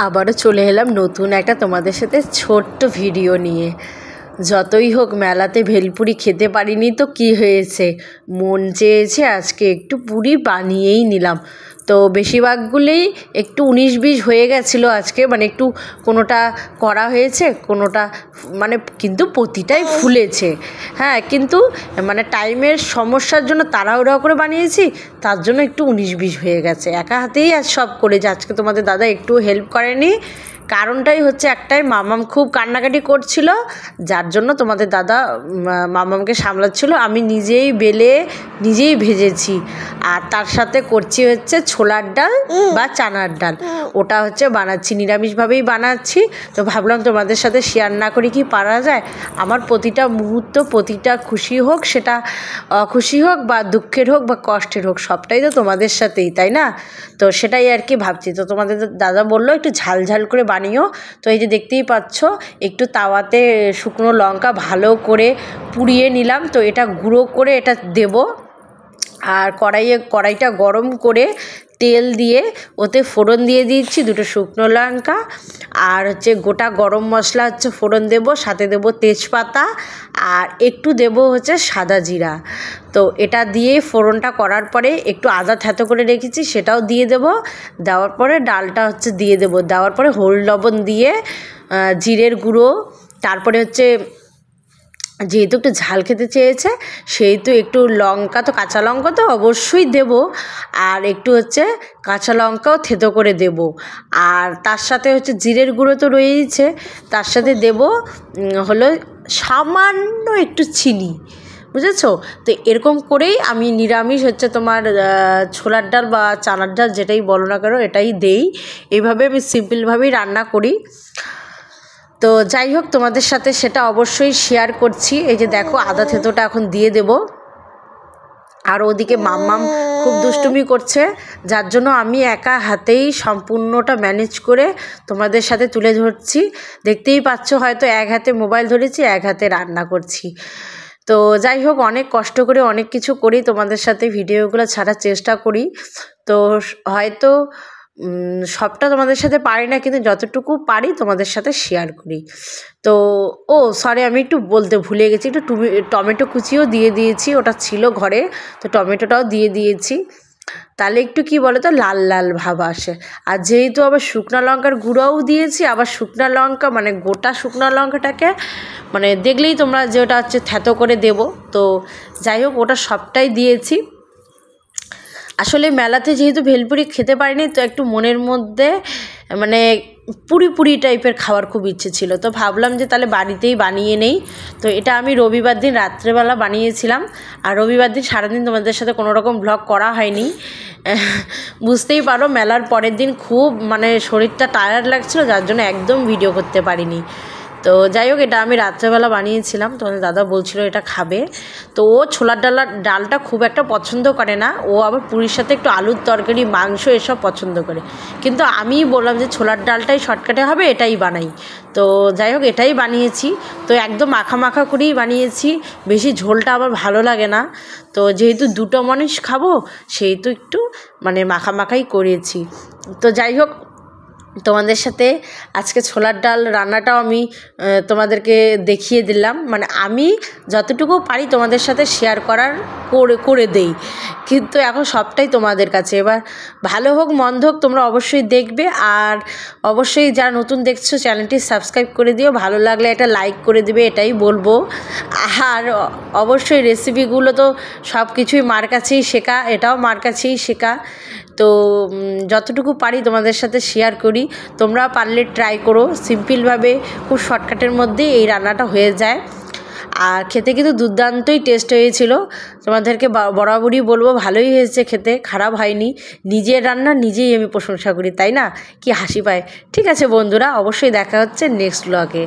আবারও চলে এলাম নতুন একটা তোমাদের সাথে ছোট্ট ভিডিও নিয়ে। যতই হোক মেলাতে ভেলপুরি খেতে পারিনি তো কি হয়েছে, মন চেয়েছে আজকে একটু পুরি বানিয়েই নিলাম। তো বেশিরভাগগুলোই একটু 19-20 হয়ে গেছিলো আজকে, মানে একটু কোনোটা করা হয়েছে কোনোটা মানে, কিন্তু প্রতিটাই ফুলেছে। হ্যাঁ, কিন্তু মানে টাইমের সমস্যার জন্য তাড়াহুড়া করে বানিয়েছি, তার জন্য একটু 19-20 হয়ে গেছে। একা হাতেই আজ সব করেছে, আজকে তোমাদের দাদা একটু হেল্প করেনি। কারণটাই হচ্ছে একটাই, মামাম খুব কান্নাকাটি করছিল, যার জন্য তোমাদের দাদা মামামকে সামলাচ্ছিল। আমি নিজেই বেলে নিজেই ভেজেছি, আর তার সাথে করছি হচ্ছে ছোলার ডাল বা চানার ডাল, ওটা হচ্ছে বানাচ্ছি, নিরামিষভাবেই বানাচ্ছি। তো ভাবলাম তোমাদের সাথে শেয়ার না করি কি পারা যায়। আমার প্রতিটা মুহূর্ত, প্রতিটা খুশি হোক সেটা খুশি হোক বা দুঃখের হোক বা কষ্টের হোক, সবটাই তো তোমাদের সাথেই, তাই না? তো সেটাই আর কি ভাবছি। তো তোমাদের দাদা বললো একটু ঝাল ঝাল করে বানিও। তো এই যে দেখতেই পাচ্ছ, একটু তাওয়াতে শুকনো লঙ্কা ভালো করে পুড়িয়ে নিলাম। তো এটা গুঁড়ো করে এটা দেব, আর কড়াইটা গরম করে তেল দিয়ে ওতে ফোড়ন দিয়ে দিচ্ছি, 2টো শুকনো লঙ্কা, আর হচ্ছে গোটা গরম মশলা হচ্ছে ফোড়ন দেব, সাথে দেব তেজপাতা, আর একটু দেব হচ্ছে সাদা জিরা। তো এটা দিয়ে ফোড়নটা করার পরে একটু আদা থেতো করে রেখেছি সেটাও দিয়ে দেব। দেওয়ার পরে ডালটা হচ্ছে দিয়ে দেব, দেওয়ার পরে হলুদ লবণ দিয়ে জিরের গুঁড়ো, তারপরে হচ্ছে যেহেতু একটু ঝাল খেতে চেয়েছে সেহেতু একটু লঙ্কা, তো কাঁচা লঙ্কা তো অবশ্যই দেব, আর একটু হচ্ছে কাঁচা লঙ্কাও থেতো করে দেব। আর তার সাথে হচ্ছে জিরের গুঁড়ো তো রয়েইছে, তার সাথে দেব হলো সামান্য একটু চিনি, বুঝেছো? তো এরকম করেই আমি নিরামিষ হচ্ছে তোমার ছোলার ডাল বা চানার ডাল যেটাই বলো না কেন এটাই দেই। এইভাবে আমি সিম্পলভাবেই রান্না করি। তো যাই হোক, তোমাদের সাথে সেটা অবশ্যই শেয়ার করছি। এই যে দেখো, আদা থেতোটা এখন দিয়ে দেব। আর ওদিকে মাম্মাম খুব দুষ্টুমি করছে, যার জন্য আমি একা হাতেই সম্পূর্ণটা ম্যানেজ করে তোমাদের সাথে তুলে ধরছি। দেখতেই পাচ্ছ, হয়তো এক হাতে মোবাইল ধরেছি, এক হাতে রান্না করছি। তো যাই হোক, অনেক কষ্ট করে অনেক কিছু করি, তোমাদের সাথে ভিডিওগুলো ছাড়ার চেষ্টা করি। তো হয়তো সবটা তোমাদের সাথে পারি না, কিন্তু যতটুকু পারি তোমাদের সাথে শেয়ার করি। তো সরি, আমি একটু বলতে ভুলে গেছি, একটু টমেটো কুচিও দিয়ে দিয়েছি, ওটা ছিল ঘরে, তো টমেটোটাও দিয়ে দিয়েছি। তাহলে একটু কি বলো তো, লাল লাল ভাব আসে। আর যেহেতু আবার শুকনো লঙ্কার গুঁড়োও দিয়েছি, আবার শুকনো লঙ্কা মানে গোটা শুকনো লঙ্কাটাকে মানে দেখলেই তোমরা যে ওটা হচ্ছে থেতো করে দেব। তো যাই হোক, ওটা সবটাই দিয়েছি। আসলে মেলাতে যেহেতু ভেলপুরি খেতে পারিনি, তো একটু মনের মধ্যে মানে পুরি পুরি টাইপের খাওয়ার খুব ইচ্ছে ছিল। তো ভাবলাম যে তাহলে বাড়িতেই বানিয়ে নেই। তো এটা আমি রবিবার দিন রাত্রেবেলা বানিয়েছিলাম, আর রবিবার দিন সারাদিন তোমাদের সাথে কোনো রকম ব্লগ করা হয়নি। বুঝতেই পারো, মেলার পরের দিন খুব মানে শরীরটা টায়ার্ড লাগছিল, যার জন্য একদম ভিডিও করতে পারিনি। তো যাই হোক, এটা আমি রাত্রেবেলা বানিয়েছিলাম, তোমাদের দাদা বলছিল এটা খাবে। তো ও ছোলার ডালটা খুব একটা পছন্দ করে না, ও আবার পুরীর সাথে একটু আলুর তরকারি, মাংস এসব পছন্দ করে। কিন্তু আমি বললাম যে ছোলার ডালটাই শর্টকাটে হবে, এটাই বানাই। তো যাই হোক, এটাই বানিয়েছি। তো একদম মাখা মাখা করেই বানিয়েছি, বেশি ঝোলটা আবার ভালো লাগে না। তো যেহেতু 2টো মানুষ খাবো, সেহেতু একটু মানে মাখা মাখাই করেছি। তো যাই হোক, তোমাদের সাথে আজকে ছোলার ডাল রান্নাটাও আমি তোমাদেরকে দেখিয়ে দিলাম। মানে আমি যতটুকু পারি তোমাদের সাথে শেয়ার করে দেই, কিন্তু এখন সবটাই তোমাদের কাছে। এবার ভালো হোক মন্দ হোক, তোমরা অবশ্যই দেখবে, আর অবশ্যই যারা নতুন দেখছো চ্যানেলটি সাবস্ক্রাইব করে দিও, ভালো লাগলে একটা লাইক করে দিবে, এটাই বলবো। আর অবশ্যই রেসিপিগুলো তো সব কিছুই মার কাছেই শেখা, এটাও মার কাছেই শেখা। তো যতটুকু পারি তোমাদের সাথে শেয়ার করি, তোমরা পারলে ট্রাই করো। সিম্পলভাবে খুব শর্টকাটের মধ্যেই এই রান্নাটা হয়ে যায়, আর খেতে কিন্তু দুর্দান্তই টেস্ট হয়েছিল। তোমাদেরকে বরাবরই বলবো, ভালোই হয়েছে খেতে, খারাপ হয়নি। নিজের রান্না নিজেই আমি প্রশংসা করি, তাই না? কি হাসি পায়। ঠিক আছে বন্ধুরা, অবশ্যই দেখা হচ্ছে নেক্সট ব্লগে।